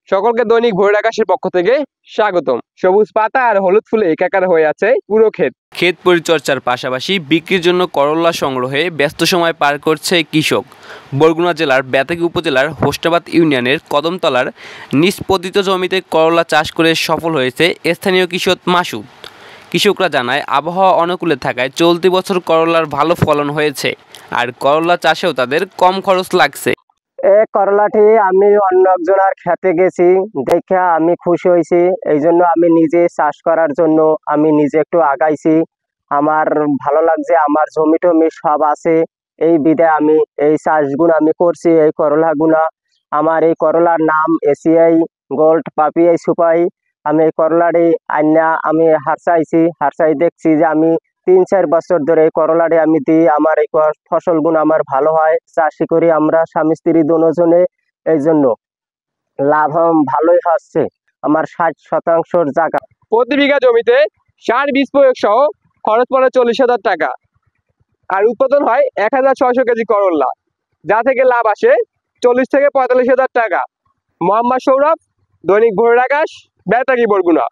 সকলকে দৈনিক ভোরের আকাশের পক্ষ থেকে স্বাগতম। সবুজ পাতা আর হলুদ ফুলে একাকার হয়ে আছে পুরো ক্ষেত। ক্ষেত পরিচর্যার পাশাপাশি বিক্রির জন্য করল্লা সংগ্রহে ব্যস্ত সময় পার করছে কৃষক। বরগুনা জেলার বেতাগী উপজেলার হোসনাবাদ ইউনিয়নের কদমতলার নিষ্পতিত জমিতে করল্লা চাষ করে সফল হয়েছে স্থানীয় কৃষক মাসুদ। কৃষকরা জানায়, আবহাওয়া অনুকূলে থাকায় চলতি বছর করল্লার ভালো ফলন হয়েছে, আর করল্লা চাষেও তাদের কম খরচ লাগছে। করলাটি আমি অন্য একজনের খেতে গেছি, দেখে আমি খুশি হয়েছি। এই জন্য আমি নিজে চাষ করার জন্য আমি নিজে একটু আগাইছি। আমার ভালো লাগছে, আমার জমি টমি সব আছে, এই বিধায় আমি এই চাষগুলো আমি করছি। এই করলাগুলা আমার, এই করলার নাম এসিআই গোল্ড পাপিআই সুপাই। আমি এই করলাটি আইনা আমি হারসাইছি, হারসাই দেখছি যে আমি 3-4 বছর ধরে এই করলাটি আমি দিই, আমার এই ফসলগুলো আমার ভালো হয়। চাষি করি আমরা স্বামী স্ত্রী দুজনে, এই জন্য লাভ ভালোই হচ্ছে। আমার 60% জায়গা। প্রতি বিঘা জমিতে সার বীজ প্রয়োগ সহ খরচ পড়ে 40,000 টাকা, আর উৎপাদন হয় 1,600 কেজি করল্লা, যা থেকে লাভ আসে 40 থেকে 45,000 টাকা। মোহাম্মদ সৌরভ, দৈনিক ভোরের আকাশ, বেতাগী, বরগুনা।